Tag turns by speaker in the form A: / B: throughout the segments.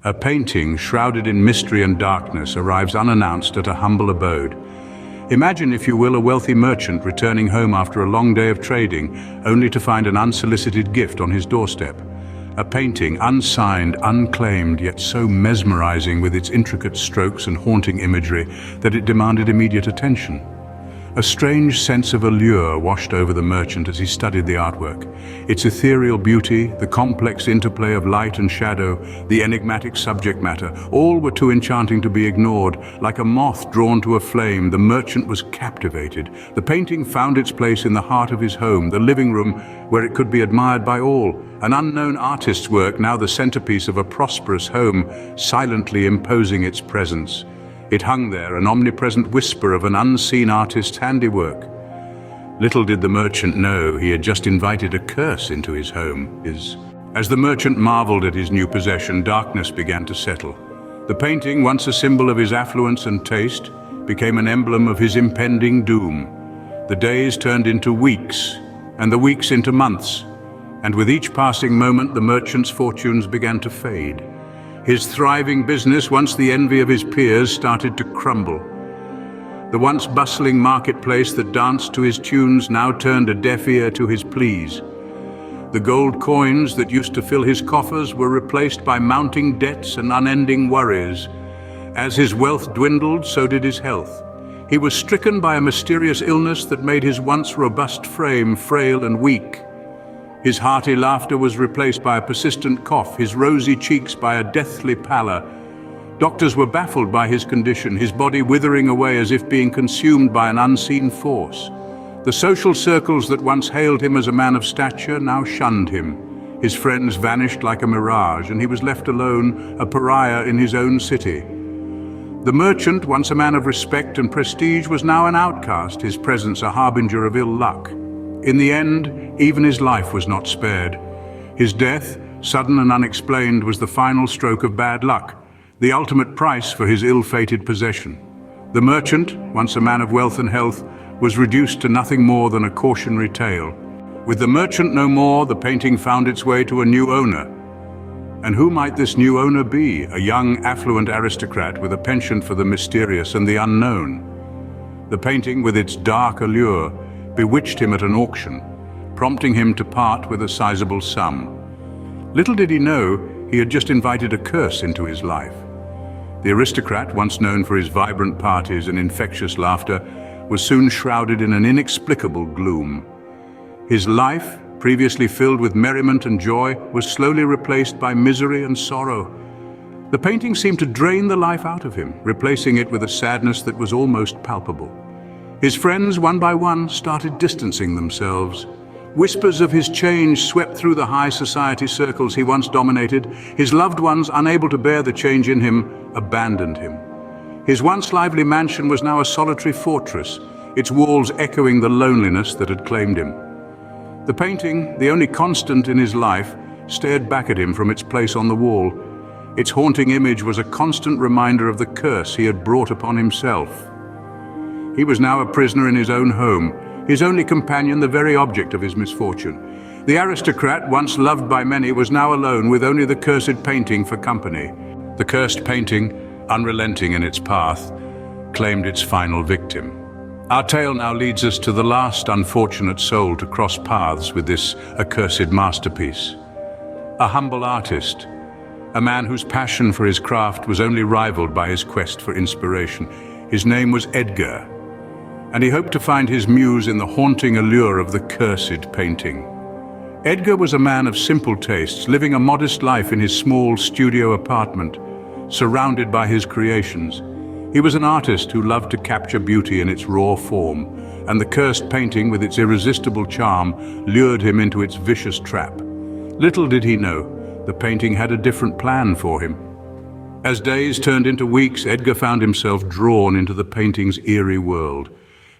A: A painting shrouded in mystery and darkness arrives unannounced at a humble abode. Imagine, if you will, a wealthy merchant returning home after a long day of trading, only to find an unsolicited gift on his doorstep. A painting, unsigned, unclaimed, yet so mesmerizing with its intricate strokes and haunting imagery that it demanded immediate attention. A strange sense of allure washed over the merchant as he studied the artwork. Its ethereal beauty, the complex interplay of light and shadow, the enigmatic subject matter, all were too enchanting to be ignored. Like a moth drawn to a flame, the merchant was captivated. The painting found its place in the heart of his home, the living room, where it could be admired by all. An unknown artist's work, now the centerpiece of a prosperous home, silently imposing its presence. It hung there, an omnipresent whisper of an unseen artist's handiwork. Little did the merchant know he had just invited a curse into his home. As the merchant marveled at his new possession, darkness began to settle. The painting, once a symbol of his affluence and taste, became an emblem of his impending doom. The days turned into weeks, and the weeks into months, and with each passing moment the merchant's fortunes began to fade. His thriving business, once the envy of his peers, started to crumble. The once bustling marketplace that danced to his tunes now turned a deaf ear to his pleas. The gold coins that used to fill his coffers were replaced by mounting debts and unending worries. As his wealth dwindled, so did his health. He was stricken by a mysterious illness that made his once robust frame frail and weak. His hearty laughter was replaced by a persistent cough, his rosy cheeks by a deathly pallor. Doctors were baffled by his condition, his body withering away as if being consumed by an unseen force. The social circles that once hailed him as a man of stature now shunned him. His friends vanished like a mirage, and he was left alone, a pariah in his own city. The merchant, once a man of respect and prestige, was now an outcast, his presence a harbinger of ill luck. In the end, even his life was not spared. His death, sudden and unexplained, was the final stroke of bad luck, the ultimate price for his ill-fated possession. The merchant, once a man of wealth and health, was reduced to nothing more than a cautionary tale. With the merchant no more, the painting found its way to a new owner. And who might this new owner be? A young, affluent aristocrat with a penchant for the mysterious and the unknown. The painting, with its dark allure, bewitched him at an auction, prompting him to part with a sizable sum. Little did he know he had just invited a curse into his life. The aristocrat, once known for his vibrant parties and infectious laughter, was soon shrouded in an inexplicable gloom. His life, previously filled with merriment and joy, was slowly replaced by misery and sorrow. The painting seemed to drain the life out of him, replacing it with a sadness that was almost palpable. His friends, one by one, started distancing themselves. Whispers of his change swept through the high society circles he once dominated. His loved ones, unable to bear the change in him, abandoned him. His once lively mansion was now a solitary fortress, its walls echoing the loneliness that had claimed him. The painting, the only constant in his life, stared back at him from its place on the wall. Its haunting image was a constant reminder of the curse he had brought upon himself. He was now a prisoner in his own home, his only companion the very object of his misfortune. The aristocrat, once loved by many, was now alone with only the cursed painting for company. The cursed painting, unrelenting in its path, claimed its final victim. Our tale now leads us to the last unfortunate soul to cross paths with this accursed masterpiece. A humble artist, a man whose passion for his craft was only rivaled by his quest for inspiration. His name was Edgar, and he hoped to find his muse in the haunting allure of the cursed painting. Edgar was a man of simple tastes, living a modest life in his small studio apartment, surrounded by his creations. He was an artist who loved to capture beauty in its raw form, and the cursed painting, with its irresistible charm, lured him into its vicious trap. Little did he know, the painting had a different plan for him. As days turned into weeks, Edgar found himself drawn into the painting's eerie world.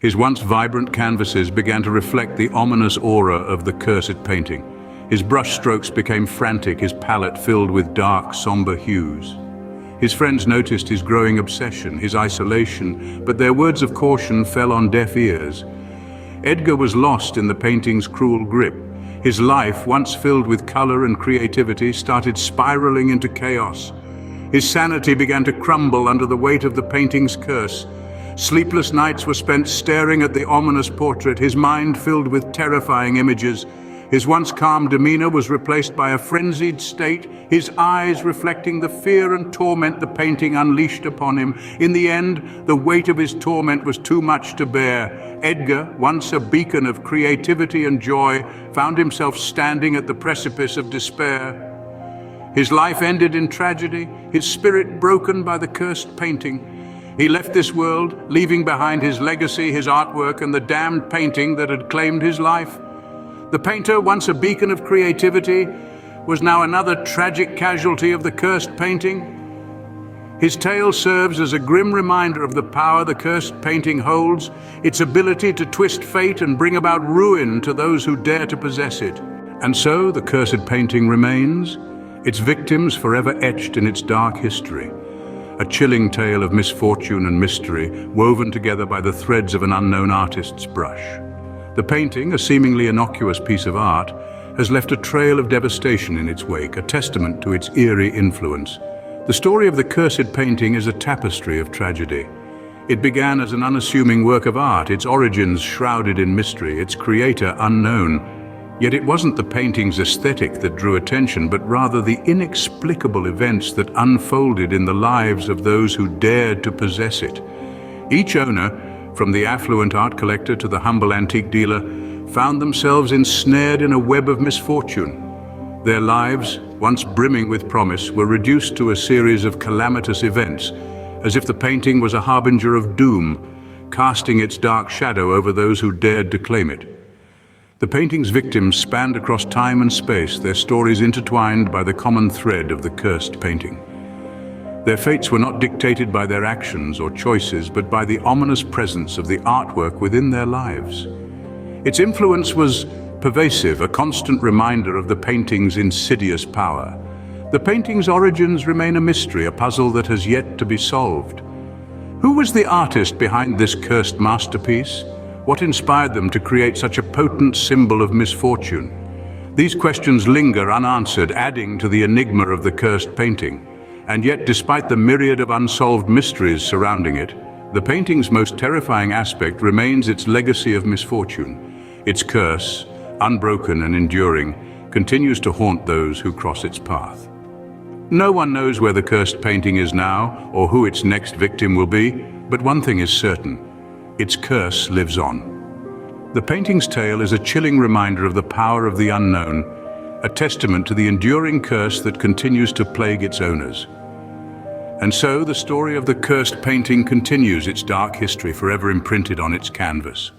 A: His once vibrant canvases began to reflect the ominous aura of the cursed painting. His brushstrokes became frantic, his palette filled with dark, somber hues. His friends noticed his growing obsession, his isolation, but their words of caution fell on deaf ears. Edgar was lost in the painting's cruel grip. His life, once filled with color and creativity, started spiraling into chaos. His sanity began to crumble under the weight of the painting's curse. Sleepless nights were spent staring at the ominous portrait, his mind filled with terrifying images. His once calm demeanor was replaced by a frenzied state, his eyes reflecting the fear and torment the painting unleashed upon him. In the end, the weight of his torment was too much to bear. Edgar, once a beacon of creativity and joy, found himself standing at the precipice of despair. His life ended in tragedy, his spirit broken by the cursed painting. He left this world, leaving behind his legacy, his artwork, and the damned painting that had claimed his life. The painter, once a beacon of creativity, was now another tragic casualty of the cursed painting. His tale serves as a grim reminder of the power the cursed painting holds, its ability to twist fate and bring about ruin to those who dare to possess it. And so the cursed painting remains, its victims forever etched in its dark history. A chilling tale of misfortune and mystery, woven together by the threads of an unknown artist's brush. The painting, a seemingly innocuous piece of art, has left a trail of devastation in its wake, a testament to its eerie influence. The story of the cursed painting is a tapestry of tragedy. It began as an unassuming work of art, its origins shrouded in mystery, its creator unknown. Yet it wasn't the painting's aesthetic that drew attention, but rather the inexplicable events that unfolded in the lives of those who dared to possess it. Each owner, from the affluent art collector to the humble antique dealer, found themselves ensnared in a web of misfortune. Their lives, once brimming with promise, were reduced to a series of calamitous events, as if the painting was a harbinger of doom, casting its dark shadow over those who dared to claim it. The painting's victims spanned across time and space, their stories intertwined by the common thread of the cursed painting. Their fates were not dictated by their actions or choices, but by the ominous presence of the artwork within their lives. Its influence was pervasive, a constant reminder of the painting's insidious power. The painting's origins remain a mystery, a puzzle that has yet to be solved. Who was the artist behind this cursed masterpiece? What inspired them to create such a potent symbol of misfortune? These questions linger unanswered, adding to the enigma of the cursed painting. And yet, despite the myriad of unsolved mysteries surrounding it, the painting's most terrifying aspect remains its legacy of misfortune. Its curse, unbroken and enduring, continues to haunt those who cross its path. No one knows where the cursed painting is now or who its next victim will be, but one thing is certain: its curse lives on. The painting's tale is a chilling reminder of the power of the unknown, a testament to the enduring curse that continues to plague its owners. And so the story of the cursed painting continues, its dark history forever imprinted on its canvas.